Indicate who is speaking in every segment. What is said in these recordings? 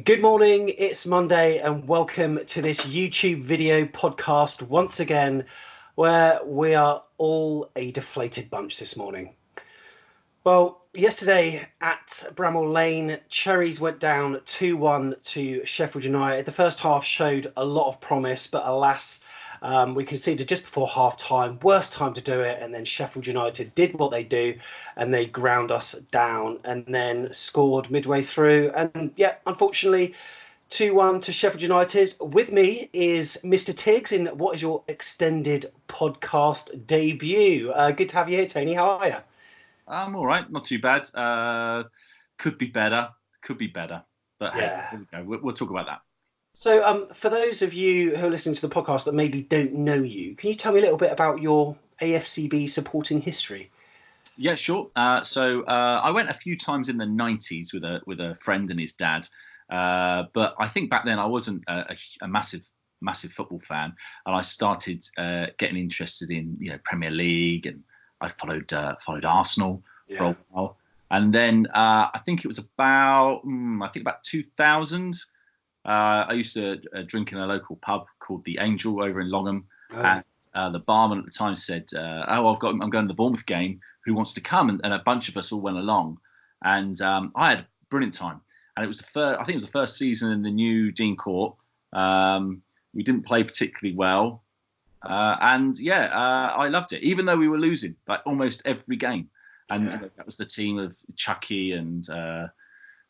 Speaker 1: Good morning, it's Monday and welcome to this YouTube video podcast once again, where we are all a deflated bunch this morning. Well, yesterday at Bramall Lane, Cherries went down 2-1 to Sheffield United. The first half showed a lot of promise, but alas, we conceded just before half-time, worst time to do it, and then Sheffield United did what they do, and they ground us down, and then scored midway through. And yeah, unfortunately, 2-1 to Sheffield United. With me is Mr Tigz in what is your extended podcast debut. Good to have you here, Tony. How are you?
Speaker 2: I'm all right, not too bad. Could be better, but
Speaker 1: yeah.
Speaker 2: Hey, here we go. We'll talk about that.
Speaker 1: So for those of you who are listening to the podcast that maybe don't know you, can you tell me a little bit about your AFCB supporting history?
Speaker 2: Yeah, sure. So I went a few times in the 90s with a friend and his dad, but I think back then I wasn't a massive football fan, and I started getting interested in Premier League, and I followed Arsenal for a while, and then I think it was about 2000. I used to drink in a local pub called the Angel over in Longham, and the barman at the time said, I'm going to the Bournemouth game. Who wants to come? And a bunch of us all went along, and I had a brilliant time. And it was I think it was the first season in the new Dean Court. We didn't play particularly well, I loved it, even though we were losing like almost every game. And that was the team of Chucky and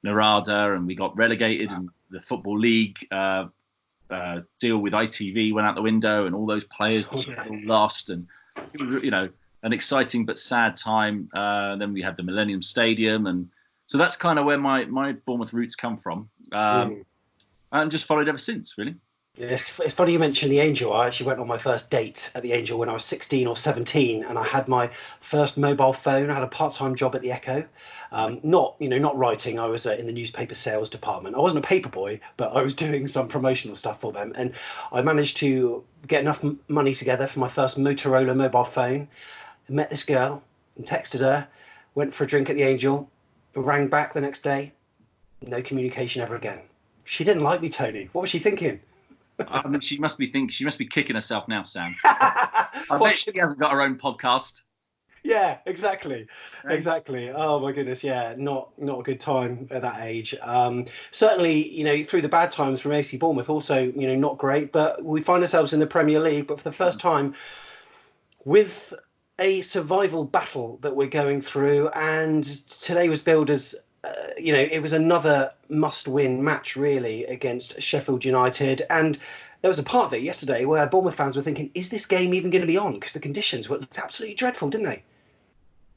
Speaker 2: Narada, and we got relegated, and the Football League deal with ITV went out the window, and all those players all lost, and it was, an exciting but sad time. Then we had the Millennium Stadium, and so that's kind of where my Bournemouth roots come from, and just followed ever since, really.
Speaker 1: Yes, it's funny you mentioned the Angel. I actually went on my first date at the Angel when I was 16 or 17, and I had my first mobile phone. I had a part-time job at the Echo. Not writing. I was in the newspaper sales department. I wasn't a paper boy, but I was doing some promotional stuff for them. And I managed to get enough money together for my first Motorola mobile phone. I met this girl and texted her, went for a drink at the Angel, rang back the next day. No communication ever again. She didn't like me, Tony. What was she thinking?
Speaker 2: I mean, she must be kicking herself now, Sam. I bet she hasn't got her own podcast.
Speaker 1: Yeah, exactly. Oh my goodness, yeah, not a good time at that age. Certainly, through the bad times from AFC Bournemouth, also, not great. But we find ourselves in the Premier League, but for the first time, with a survival battle that we're going through, and today was billed as it was another must-win match, really, against Sheffield United. And there was a part of it yesterday where Bournemouth fans were thinking, is this game even going to be on? Because the conditions looked absolutely dreadful, didn't they?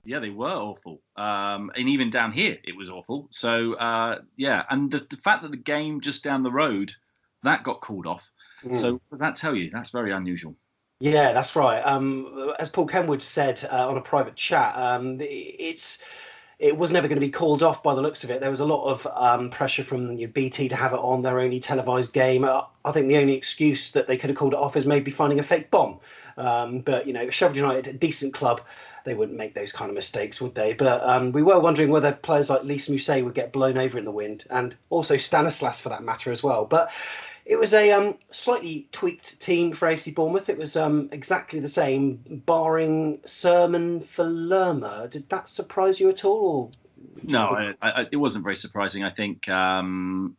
Speaker 2: Yeah, they were awful. And even down here, it was awful. So, and the fact that the game just down the road, that got called off. So what does that tell you? That's very unusual.
Speaker 1: Yeah, that's right. As Paul Kenwood said on a private chat, it was never going to be called off by the looks of it. There was a lot of pressure from BT to have it on their only televised game. I think the only excuse that they could have called it off is maybe finding a fake bomb. But Sheffield United, a decent club, they wouldn't make those kind of mistakes, would they? But we were wondering whether players like Lys Mousset would get blown over in the wind, and also Stanislas for that matter as well. But it was a slightly tweaked team for AFC Bournemouth. It was exactly the same, barring Sermon for Lerma. Did that surprise you at all?
Speaker 2: No, it wasn't very surprising. I think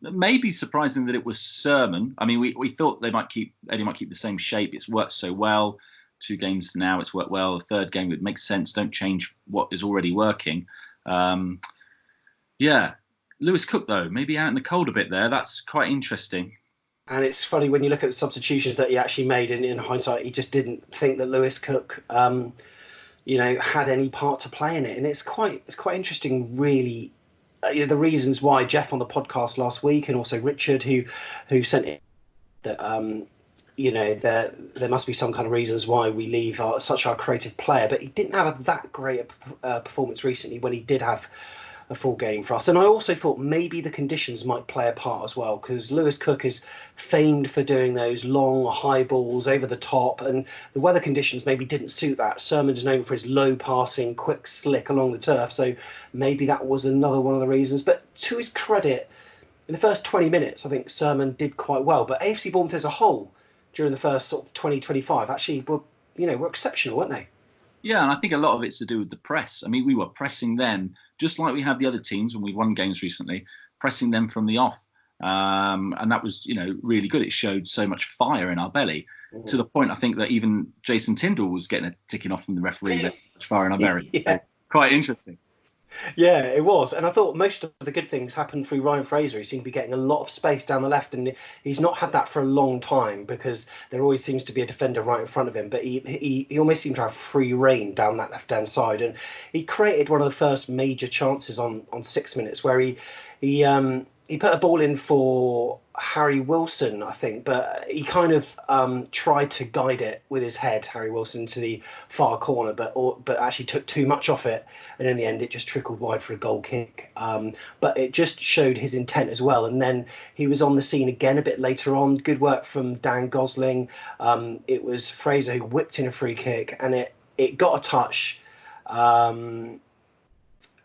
Speaker 2: maybe surprising that it was Sermon. I mean, we thought Eddie might keep the same shape. It's worked so well. 2 games now, it's worked well. The third game, it makes sense. Don't change what is already working. Lewis Cook, though, maybe out in the cold a bit there. That's quite interesting.
Speaker 1: And it's funny when you look at the substitutions that he actually made, and in hindsight, he just didn't think that Lewis Cook, had any part to play in it. And it's quite interesting, really, the reasons why. Jeff on the podcast last week, and also Richard, who sent it that there must be some kind of reasons why we leave such our creative player. But he didn't have that great a performance recently when he did have a full game for us. And I also thought maybe the conditions might play a part as well, because Lewis Cook is famed for doing those long high balls over the top, and the weather conditions maybe didn't suit that. Sermon's known for his low passing, quick slick along the turf, so maybe that was another one of the reasons. But to his credit, in the first 20 minutes, I think Sermon did quite well, but AFC Bournemouth as a whole during the first sort of 20-25 actually were exceptional, weren't they?
Speaker 2: Yeah, and I think a lot of it's to do with the press. I mean, we were pressing them just like we have the other teams when we won games recently, pressing them from the off. And that was, really good. It showed so much fire in our belly to the point, I think, that even Jason Tindall was getting a ticking off from the referee. That much fire in our belly.
Speaker 1: Yeah.
Speaker 2: So, quite interesting.
Speaker 1: Yeah, it was. And I thought most of the good things happened through Ryan Fraser. He seemed to be getting a lot of space down the left, and he's not had that for a long time because there always seems to be a defender right in front of him. But he almost seemed to have free reign down that left-hand side. And he created one of the first major chances on 6 minutes where he put a ball in for Harry Wilson, I think, but he kind of tried to guide it with his head, Harry Wilson, to the far corner, but actually took too much off it, and in the end it just trickled wide for a goal kick. But it just showed his intent as well. And then he was on the scene again a bit later on. Good work from Dan Gosling. It was Fraser who whipped in a free kick, and it got a touch.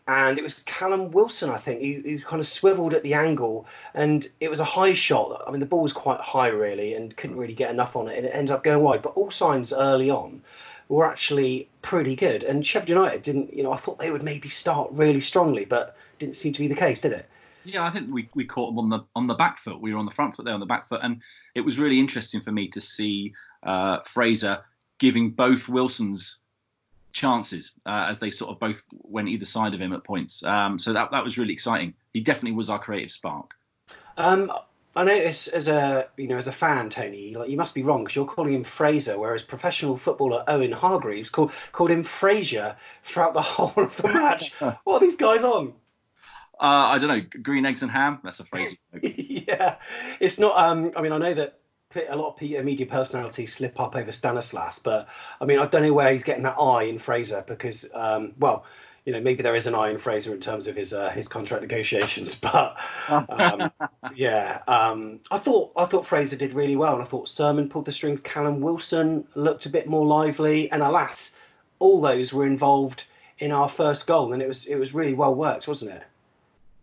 Speaker 1: And it was Callum Wilson, I think, who kind of swiveled at the angle, and it was a high shot. I mean, the ball was quite high, really, and couldn't really get enough on it, and it ended up going wide. But all signs early on were actually pretty good. And Sheffield United didn't, I thought they would maybe start really strongly, but didn't seem to be the case, did it?
Speaker 2: Yeah, I think we caught them on the back foot. We were on the front foot there on the back foot, and it was really interesting for me to see Fraser giving both Wilsons chances as they sort of both went either side of him at points. So that was really exciting. He definitely was our creative spark.
Speaker 1: I notice as a fan, Tony, like you must be wrong because you're calling him Fraser, whereas professional footballer Owen Hargreaves called him Frazier throughout the whole of the match. What are these guys on?
Speaker 2: I don't know. Green eggs and ham. That's a phrase.
Speaker 1: Yeah, it's not. I mean, I know that a lot of media personalities slip up over Stanislas, but I mean, I don't know where he's getting that I in Fraser because, maybe there is an I in Fraser in terms of his contract negotiations, but I thought Fraser did really well, and I thought Sermon pulled the strings. Callum Wilson looked a bit more lively, and alas, all those were involved in our first goal, and it was really well worked, wasn't it?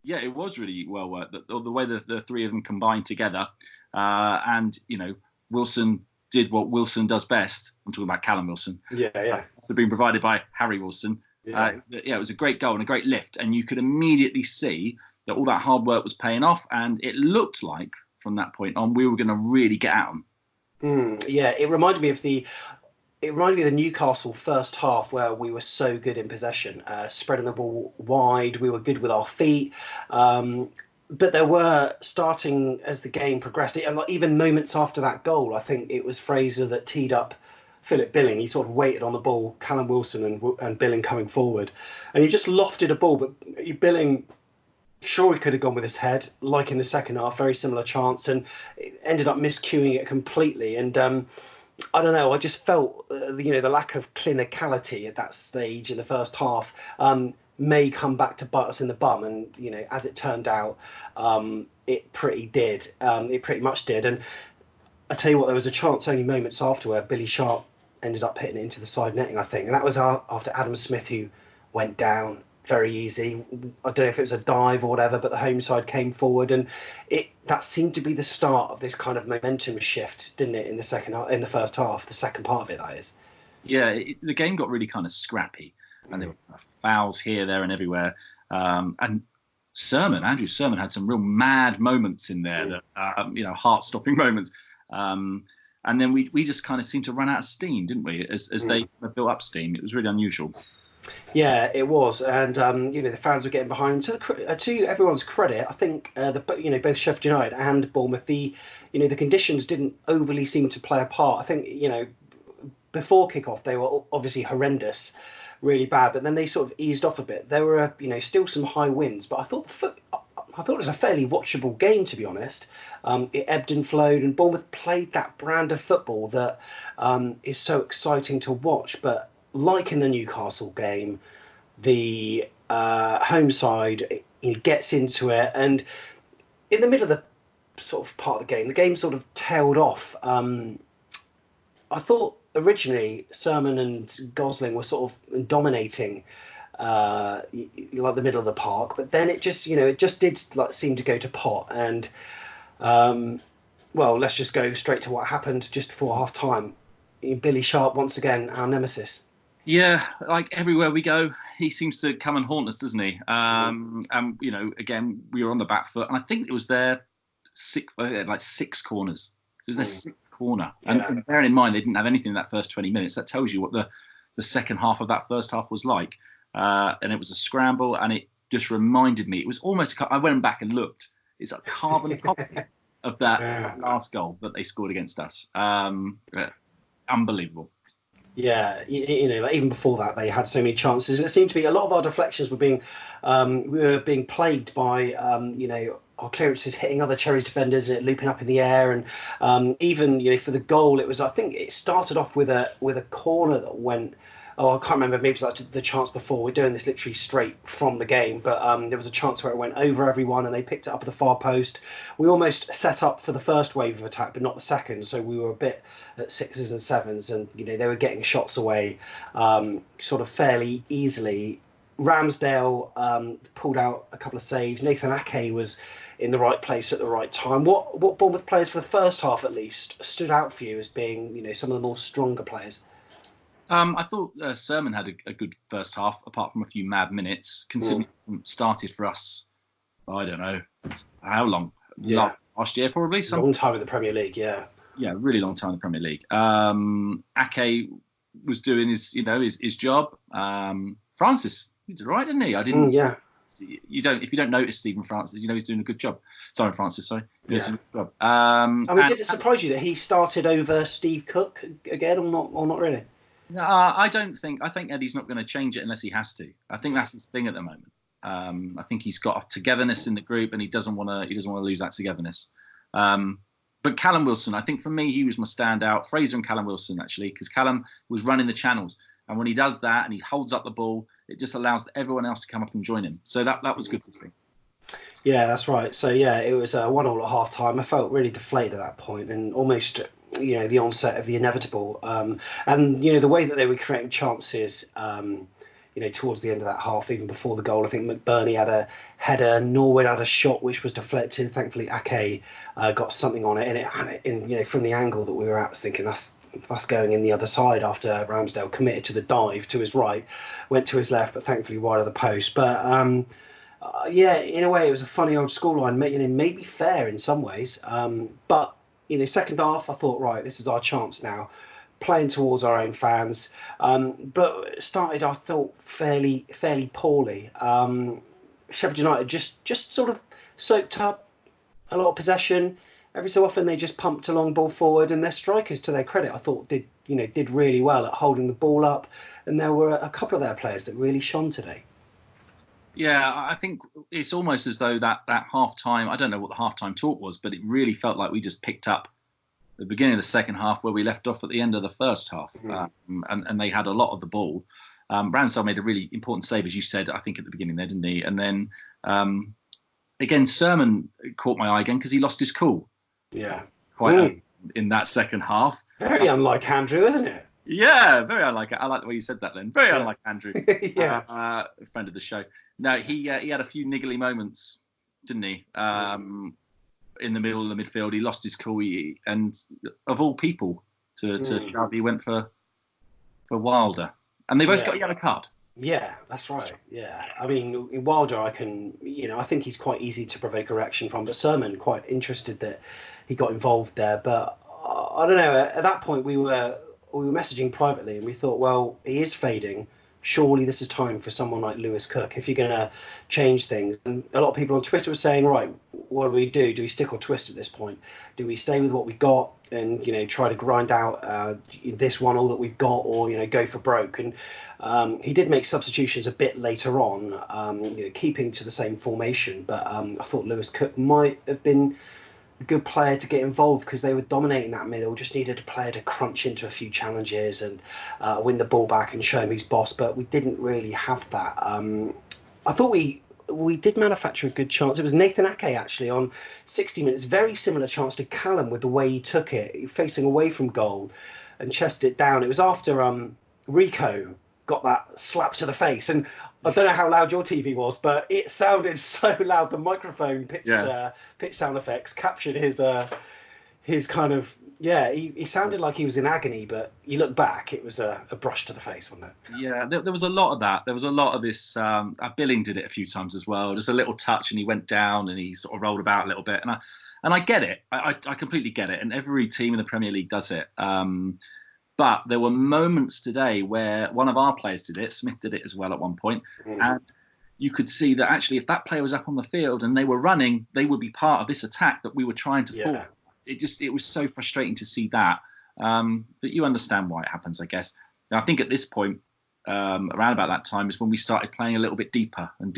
Speaker 2: Yeah, it was really well worked. The way that the three of them combined together, and Wilson did what Wilson does best. I'm talking about Callum Wilson.
Speaker 1: Yeah.
Speaker 2: Being provided by Harry Wilson. It was a great goal and a great lift, and you could immediately see that all that hard work was paying off, and it looked like from that point on we were going to really get at them.
Speaker 1: It reminded me of the Newcastle first half where we were so good in possession, spreading the ball wide. We were good with our feet. But there were, starting as the game progressed, and even moments after that goal, I think it was Fraser that teed up Philip Billing. He sort of waited on the ball, Callum Wilson and Billing coming forward. And he just lofted a ball, but Billing, sure, he could have gone with his head, like in the second half, very similar chance, and it ended up miscuing it completely. And I don't know, I just felt, the lack of clinicality at that stage in the first half may come back to bite us in the bum. And, as it turned out, it pretty much did. And I tell you what, there was a chance only moments after where Billy Sharp ended up hitting it into the side netting, I think. And that was after Adam Smith, who went down very easy. I don't know if it was a dive or whatever, but the home side came forward, and that seemed to be the start of this kind of momentum shift, didn't it, in the first half, the second part of it, that is.
Speaker 2: Yeah, the game got really kind of scrappy, and there were fouls here, there, and everywhere. And Andrew Sermon had some real mad moments in there, that heart-stopping moments. And then we just kind of seemed to run out of steam, didn't we? As they built up steam, it was really unusual.
Speaker 1: Yeah, it was, and the fans were getting behind them. To everyone's credit, I think both Sheffield United and Bournemouth, the conditions didn't overly seem to play a part. I think before kickoff they were obviously horrendous, really bad, but then they sort of eased off a bit. There were still some high winds, but I thought it was a fairly watchable game, to be honest. It ebbed and flowed, and Bournemouth played that brand of football that is so exciting to watch, but like in the Newcastle game, the home side gets into it, and in the middle of the sort of part of the game sort of tailed off. I thought originally Sermon and Gosling were sort of dominating like the middle of the park. But then it just did like seem to go to pot. And well, let's just go straight to what happened just before half time. Billy Sharp once again, our nemesis.
Speaker 2: Yeah, like everywhere we go, he seems to come and haunt us, doesn't he? And again, we were on the back foot, and I think it was their sixth corners. So it was their sixth corner, and bearing in mind they didn't have anything in that first 20 minutes. That tells you what the second half of that first half was like. And it was a scramble, and it just reminded me. It was almost. I went back and looked. It's a carbon copy of that last goal that they scored against us. Unbelievable.
Speaker 1: Yeah, like even before that, they had so many chances, and it seemed to be a lot of our deflections were being plagued by our clearances hitting other Cherries defenders, looping up in the air, and even for the goal, I think it started off with a corner that went. Oh, I can't remember. Maybe it was like the chance before. We're doing this literally straight from the game, but there was a chance where it went over everyone and they picked it up at the far post. We almost set up for the first wave of attack, but not the second. So we were a bit at sixes and sevens, and they were getting shots away sort of fairly easily. Ramsdale pulled out a couple of saves. Nathan Ake was in the right place at the right time. What Bournemouth players for the first half at least stood out for you as being some of the more stronger players?
Speaker 2: I thought Sermon had a good first half, apart from a few mad minutes. Considering started for us, I don't know how long.
Speaker 1: Yeah.
Speaker 2: Last year probably.
Speaker 1: Long time in the Premier League, yeah.
Speaker 2: Yeah, really long time in the Premier League. Ake was doing his job. Francis, he did right, didn't he? I didn't.
Speaker 1: Yeah.
Speaker 2: If you don't notice Stephen Francis, he's doing a good job. Sorry, Francis. Sorry.
Speaker 1: Yeah. Doing a good job. Did it surprise you that he started over Steve Cook again, or not really?
Speaker 2: No, I think Eddie's not going to change it unless he has to. I think that's his thing at the moment. I think he's got a togetherness in the group, and he doesn't want to lose that togetherness. But Callum Wilson, I think for me, he was my standout. Fraser and Callum Wilson, actually, because Callum was running the channels, and when he does that and he holds up the ball, it just allows everyone else to come up and join him. So that was good to see.
Speaker 1: Yeah, that's right. So yeah, it was 1-1 at half time. I felt really deflated at that point, and almost the onset of the inevitable. And the way that they were creating chances, towards the end of that half, even before the goal. I think McBurney had a header, Norwood had a shot which was deflected. Thankfully, Ake got something on it, and from the angle that we were at, I was thinking that's going in the other side after Ramsdale committed to the dive to his right, went to his left, but thankfully wide of the post. But in a way, it was a funny old scoreline, maybe fair in some ways. But second half, I thought, right, this is our chance now, playing towards our own fans. But started, I thought, fairly poorly. Sheffield United just sort of soaked up a lot of possession. Every so often they just pumped a long ball forward, and their strikers, to their credit, I thought did really well at holding the ball up. And there were a couple of their players that really shone today. Yeah,
Speaker 2: I think it's almost as though that half-time, I don't know what the half-time talk was, but it really felt like we just picked up the beginning of the second half where we left off at the end of the first half. And they had a lot of the ball. Ramsdale made a really important save, as you said, I think at the beginning there, didn't he? And then, again, Sermon caught my eye again because he lost his cool.
Speaker 1: Yeah.
Speaker 2: Quite in that second half.
Speaker 1: Very unlike Andrew, isn't it?
Speaker 2: Yeah, very unlike it. I like the way you said that then. Very unlike Andrew.
Speaker 1: Yeah.
Speaker 2: Friend of the show. No, he had a few niggly moments, didn't he? In the middle of the midfield, he lost his cool, and of all people he went for Wilder, and they both got a yellow card.
Speaker 1: Yeah, that's right. Yeah, I mean, Wilder, I think he's quite easy to provoke a reaction from, but Sermon, quite interested that he got involved there. But I don't know. At that point, we were messaging privately, and we thought, well, he is fading. Surely this is time for someone like Lewis Cook if you're going to change things. And a lot of people on Twitter were saying, right, what do we do? Do we stick or twist at this point? Do we stay with what we got and try to grind out this one all that we've got, or go for broke? And he did make substitutions a bit later on, keeping to the same formation. But I thought Lewis Cook might have been a good player to get involved because they were dominating that middle. Just needed a player to crunch into a few challenges and win the ball back and show him who's boss. But we didn't really have that. I thought we did manufacture a good chance. It was Nathan Ake actually on 60 minutes. Very similar chance to Callum with the way he took it, facing away from goal and chested it down. It was after Rico got that slap to the face, and I don't know how loud your TV was, but it sounded so loud. The microphone pitch sound effects captured his kind of, he sounded like he was in agony, but you look back, it was a brush to the face, wasn't it?
Speaker 2: Yeah, there was a lot of that. There was a lot of this. Billing did it a few times as well. Just a little touch, and he went down, and he sort of rolled about a little bit. And I get it. I completely get it. And every team in the Premier League does it. But there were moments today where one of our players did it. Smith did it as well at one point. And you could see that actually if that player was up on the field and they were running, they would be part of this attack that we were trying to form. It was so frustrating to see that. But you understand why it happens, I guess. And I think at this point, around about that time, is when we started playing a little bit deeper and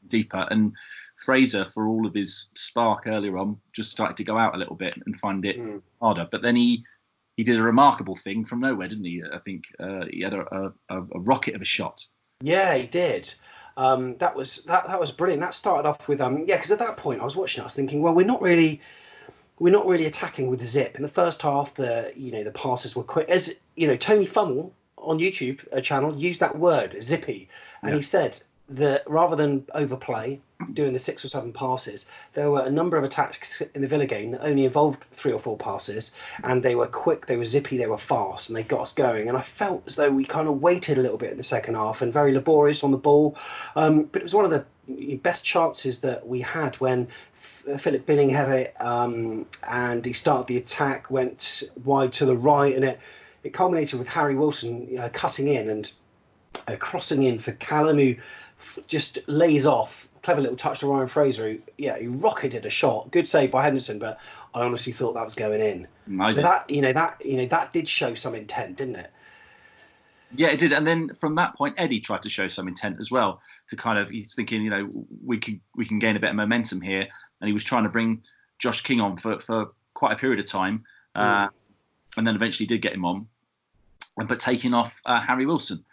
Speaker 2: deeper. And Fraser, for all of his spark earlier on, just started to go out a little bit and find it harder. But then he did a remarkable thing from nowhere, didn't he? I think he had a rocket of a shot. Yeah,
Speaker 1: he did. That was brilliant. That started off with because at that point I was watching, I was thinking, well, we're not really attacking with zip. In the first half, the passes were quick. As you know, Tony Funnell on YouTube channel used that word zippy, and he said that rather than overplay, doing the 6 or 7 passes, there were a number of attacks in the Villa game that only involved 3 or 4 passes, and they were quick, they were zippy, they were fast, and they got us going. And I felt as though we kind of waited a little bit in the second half and very laborious on the ball. But it was one of the best chances that we had when Philip Billing had it, and he started the attack, went wide to the right, and it culminated with Harry Wilson cutting in and crossing in for Callum, who just lays off. Clever little touch to Ryan Fraser, who he rocketed a shot. Good save by Henderson, but I honestly thought that was going in. That did show some intent, didn't it?
Speaker 2: Yeah, it did. And then from that point, Eddie tried to show some intent as well. He's thinking, we can gain a bit of momentum here, and he was trying to bring Josh King on for quite a period of time, and then eventually did get him on, but taking off Harry Wilson.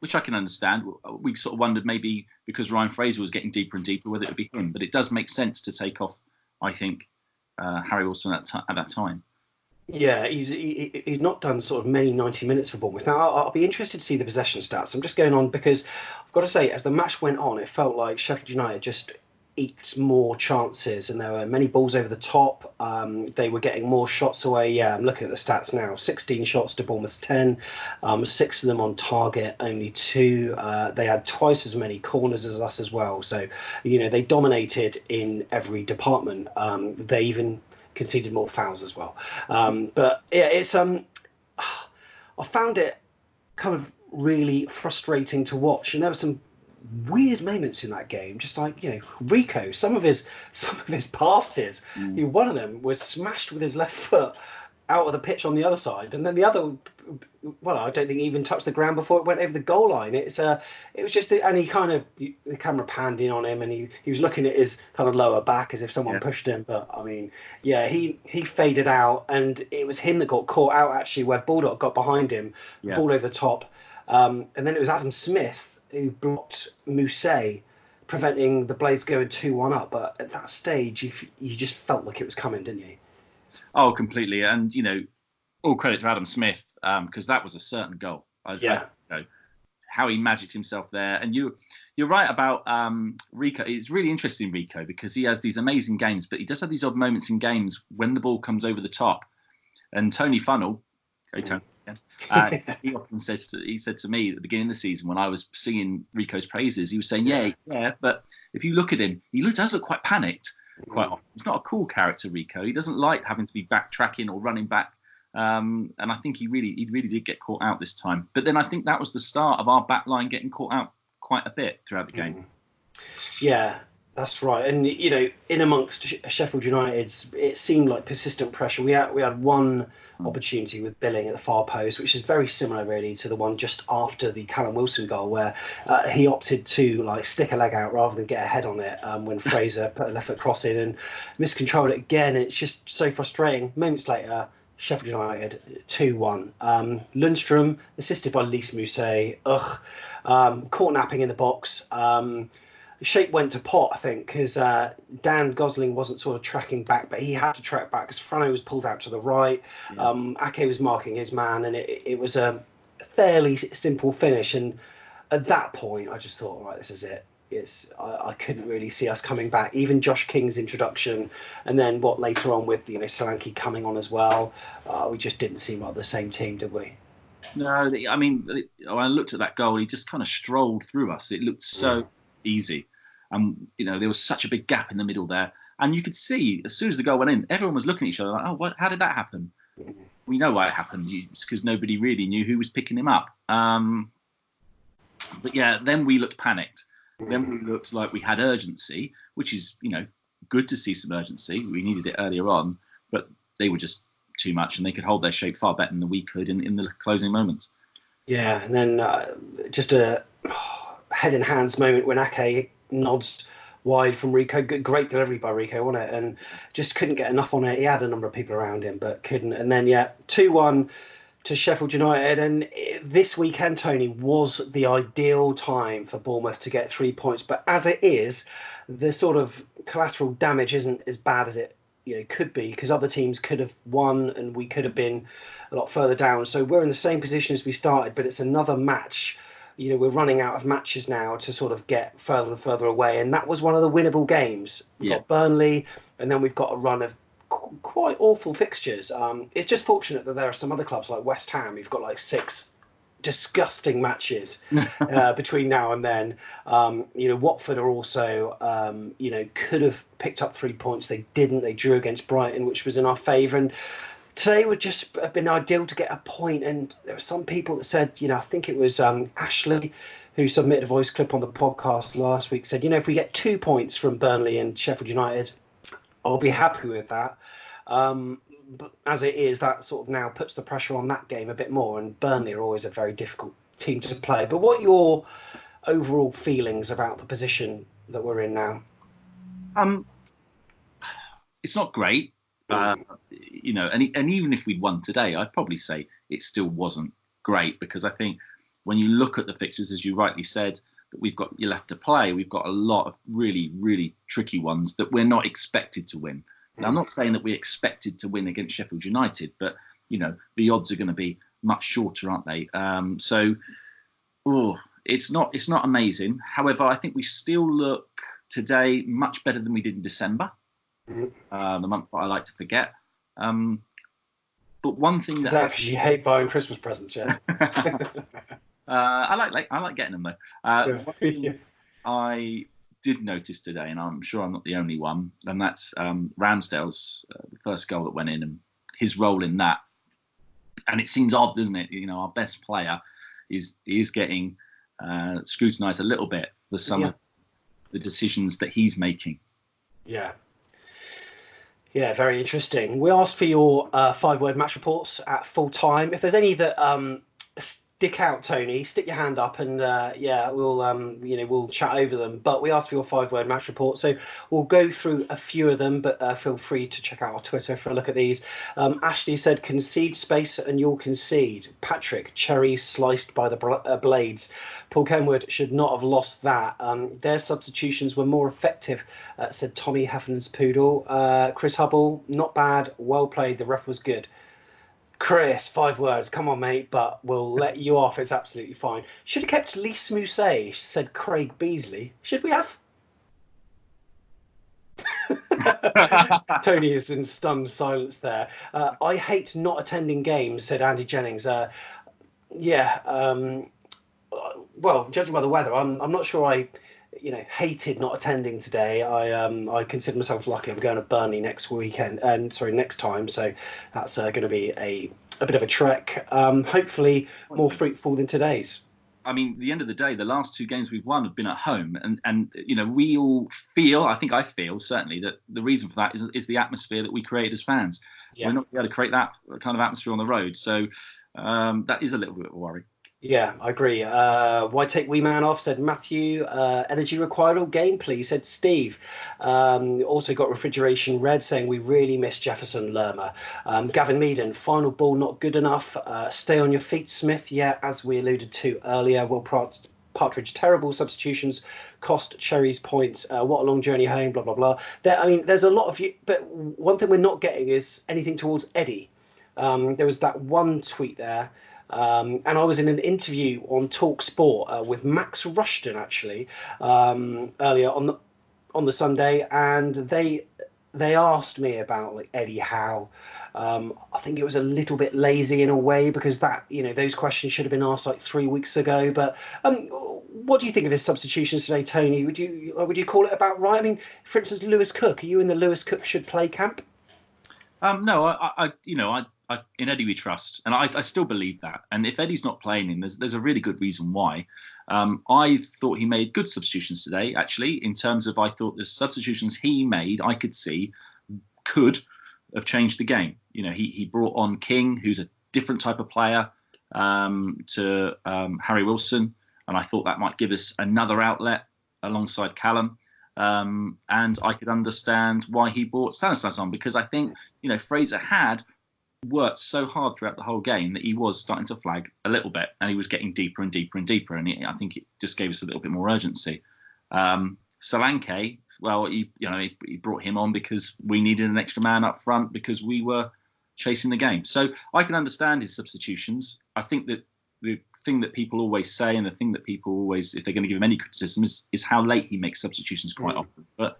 Speaker 2: Which I can understand. We sort of wondered maybe because Ryan Fraser was getting deeper and deeper whether it would be him, but it does make sense to take off, I think, Harry Wilson at that time.
Speaker 1: Yeah, he's not done sort of many 90 minutes for Bournemouth. Now, I'll be interested to see the possession stats. I'm just going on because I've got to say, as the match went on, it felt like Sheffield United just eked more chances, and there were many balls over the top. They were getting more shots away. Yeah, I'm looking at the stats now. 16 shots to Bournemouth's 10. 6 of them on target, only 2. They had twice as many corners as us as well. So, they dominated in every department. They even conceded more fouls as well. But yeah, it's I found it kind of really frustrating to watch, and there were some weird moments in that game, just like Rico, some of his passes, one of them was smashed with his left foot out of the pitch on the other side, and then the other, I don't think he even touched the ground before it went over the goal line. It was just, and he kind of, the camera panned in on him, and he was looking at his kind of lower back as if someone pushed him. But I mean, he faded out, and it was him that got caught out actually, where Baldock got behind him, ball over the top, and then it was Adam Smith who blocked Mousset, preventing the Blades going 2-1 up. But at that stage, you just felt like it was coming, didn't you?
Speaker 2: Oh, completely. And, all credit to Adam Smith, because that was a certain goal. How he magicked himself there. And you're right about Rico. It's really interesting, Rico, because he has these amazing games, but he does have these odd moments in games when the ball comes over the top. And Tony Funnell, Tony, he often said to me at the beginning of the season when I was singing Rico's praises, he was saying, yeah, but if you look at him, does look quite panicked quite often. He's not a cool character, Rico. He doesn't like having to be backtracking or running back. And I think he really did get caught out this time. But then I think that was the start of our back line getting caught out quite a bit throughout the game.
Speaker 1: Yeah, that's right. And, in amongst Sheffield United's, it seemed like persistent pressure. We had one opportunity with Billing at the far post, which is very similar really to the one just after the Callum Wilson goal, where he opted to stick a leg out rather than get a head on it when Fraser put a left foot cross in and miscontrolled it again. And it's just so frustrating. Moments later, Sheffield United 2-1. Lundstrom, assisted by Lys Mousset, caught napping in the box. The shape went to pot, I think, because Dan Gosling wasn't sort of tracking back, but he had to track back because Frano was pulled out to the right. Ake was marking his man, and it was a fairly simple finish. And at that point, I just thought, right, this is it. I couldn't really see us coming back. Even Josh King's introduction, and then what later on with Solanke coming on as well, we just didn't seem like the same team, did we?
Speaker 2: No, I mean, when I looked at that goal, he just kind of strolled through us. It looked so easy, and there was such a big gap in the middle there, and you could see as soon as the goal went in, everyone was looking at each other like, "Oh, how did that happen?" We know why it happened. It's because nobody really knew who was picking him up. But yeah, then we looked panicked. Then we looked like we had urgency, which is, good to see some urgency. We needed it earlier on, but they were just too much, and they could hold their shape far better than we could in the closing moments.
Speaker 1: Yeah, and then just a head in hands moment when Ake nods wide from Rico. Great delivery by Rico, wasn't it? And just couldn't get enough on it. He had a number of people around him, but couldn't. And then, 2-1 to Sheffield United. And this weekend, Tony, was the ideal time for Bournemouth to get 3 points. But as it is, the sort of collateral damage isn't as bad as it could be, because other teams could have won and we could have been a lot further down. So we're in the same position as we started, but it's another match. We're running out of matches now to sort of get further and further away. And that was one of the winnable games. We've got Burnley, and then we've got a run of quite awful fixtures. It's just fortunate that there are some other clubs like West Ham who've got like 6 disgusting matches between now and then. Watford are also, could have picked up 3 points. They didn't. They drew against Brighton, which was in our favour. And today would just have been ideal to get a point. And there were some people that said, I think it was Ashley, who submitted a voice clip on the podcast last week, said, if we get 2 points from Burnley and Sheffield United, I'll be happy with that. But as it is, that sort of now puts the pressure on that game a bit more. And Burnley are always a very difficult team to play. But what are your overall feelings about the position that we're in now?
Speaker 2: It's not great. And even if we'd won today, I'd probably say it still wasn't great, because I think when you look at the fixtures, as you rightly said, that we've got left to play, we've got a lot of really, really tricky ones that we're not expected to win. Now, I'm not saying that we expected to win against Sheffield United, but the odds are going to be much shorter, aren't they? It's not amazing. However, I think we still look today much better than we did in December, the month that I like to forget. But one thing
Speaker 1: that's because you hate buying Christmas presents, yeah.
Speaker 2: I like getting them though. One thing I did notice today, and I'm sure I'm not the only one, and that's Ramsdale's the first goal that went in, and his role in that. And it seems odd, doesn't it? Our best player is getting scrutinised a little bit for some of the decisions that he's making. Yeah,
Speaker 1: very interesting. We asked for your 5-word match reports at full time. If there's any that stick out, Tony, stick your hand up, and we'll chat over them. But we asked for your 5-word match report, so we'll go through a few of them. But feel free to check out our Twitter for a look at these. Ashley said, "Concede space and you'll concede." Patrick, "Cherries sliced by the blades." Paul Kenwood, "Should not have lost that. Their substitutions were more effective," said Tommy Heffernan's Poodle. Chris Hubble, "Not bad, well played. The ref was good." Chris, 5 words. Come on, mate, but we'll let you off. It's absolutely fine. Should have kept Lys Mousset, said Craig Beasley. Should we have? Tony is in stunned silence there. "I hate not attending games," said Andy Jennings. Well, judging by the weather, I'm not sure I hated not attending today. I consider myself lucky. I'm going to Burnley next time. So that's going to be a bit of a trek. Hopefully more fruitful than today's.
Speaker 2: I mean, at the end of the day, the last 2 games we've won have been at home, and we all feel. I think I feel certainly that the reason for that is the atmosphere that we create as fans. We're not able to create that kind of atmosphere on the road, so that is a little bit of a worry.
Speaker 1: Yeah, I agree. Why take Wee Man off, said Matthew. Energy required all game, please, said Steve. Also got Refrigeration Red saying, "We really miss Jefferson Lerma." Gavin Meaden, "Final ball not good enough. Stay on your feet, Smith." Yeah, as we alluded to earlier, Will Partridge, "Terrible substitutions cost Cherries points. What a long journey home, blah, blah, blah." There's a lot of you, but one thing we're not getting is anything towards Eddie. There was that one tweet there And I was in an interview on Talk Sport with Max Rushton actually earlier on the Sunday, and they asked me about like Eddie Howe. I think it was a little bit lazy in a way, because that, those questions should have been asked like 3 weeks ago. But what do you think of his substitutions today, Tony? Would you call it about right? I mean, for instance, Lewis Cook. Are you in the Lewis Cook should play camp?
Speaker 2: No, I in Eddie we trust, and I still believe that. And if Eddie's not playing him, there's a really good reason why. I thought he made good substitutions today, actually, in terms of I thought the substitutions he made, I could see could have changed the game. He brought on King, who's a different type of player, to Harry Wilson, and I thought that might give us another outlet alongside Callum. And I could understand why he brought Stanislas on, because I think, Fraser had worked so hard throughout the whole game that he was starting to flag a little bit, and he was getting deeper and deeper and deeper. And I think it just gave us a little bit more urgency. Solanke, well, he brought him on because we needed an extra man up front because we were chasing the game. So I can understand his substitutions. I think that the thing that people always say, and the thing that people always, if they're going to give him any criticism, is how late he makes substitutions quite often. But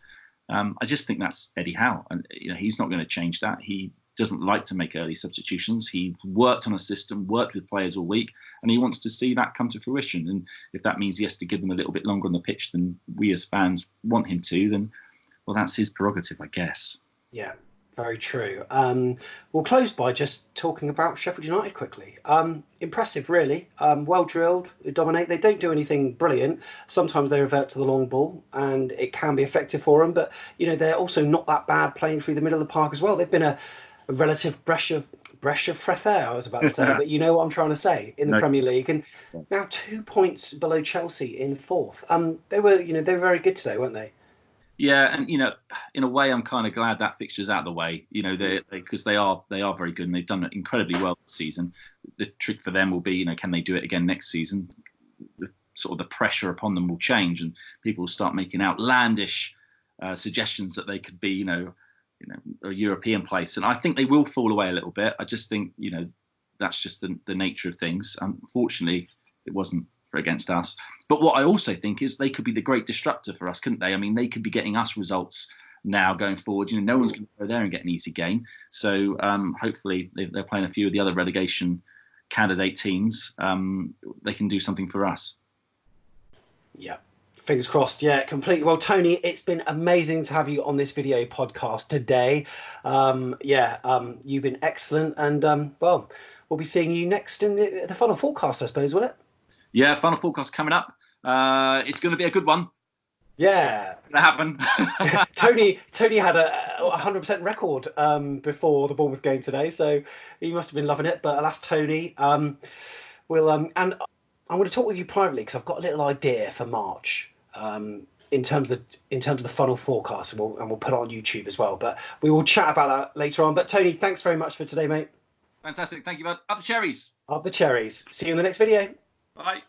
Speaker 2: I just think that's Eddie Howe, and he's not going to change that. He doesn't like to make early substitutions. He worked on a system, worked with players all week, and he wants to see that come to fruition. And if that means he has to give them a little bit longer on the pitch than we as fans want him to, then, well, that's his prerogative, I guess.
Speaker 1: Yeah, very true. We'll close by just talking about Sheffield United quickly. Impressive, really. Well drilled, they dominate. They don't do anything brilliant. Sometimes they revert to the long ball, and it can be effective for them. But, they're also not that bad playing through the middle of the park as well. They've been a relative breath of fresh air, I was about to say, but you know what I'm trying to say, in the Premier League, and now 2 points below Chelsea in fourth. They were very good today, weren't they?
Speaker 2: Yeah, and in a way, I'm kind of glad that fixture's out of the way. Because they are very good, and they've done it incredibly well this season. The trick for them will be, can they do it again next season? The pressure upon them will change, and people will start making outlandish suggestions that they could be, a European place, and I think they will fall away a little bit. I just think that's just the nature of things. Unfortunately, it wasn't against us. But what I also think is they could be the great disruptor for us, couldn't they? I mean, they could be getting us results now going forward. No one's going to go there and get an easy game. So hopefully they're playing a few of the other relegation candidate teams. They can do something for us. Yeah.
Speaker 1: Fingers crossed. Yeah, completely. Well, Tony, it's been amazing to have you on this video podcast today. You've been excellent. And, we'll be seeing you next in the final forecast, I suppose, will it?
Speaker 2: Yeah, final forecast coming up. It's going to be a good one.
Speaker 1: Yeah.
Speaker 2: That happened.
Speaker 1: Tony had a 100% record before the Bournemouth game today, so he must have been loving it. But alas, Tony, and I'm going to talk with you privately because I've got a little idea for March. In terms of the funnel forecast, and we'll put it on YouTube as well. But we will chat about that later on. But Tony, thanks very much for today, mate.
Speaker 2: Fantastic, thank you, bud. Up the cherries.
Speaker 1: Up the cherries. See you in the next video.
Speaker 2: Bye.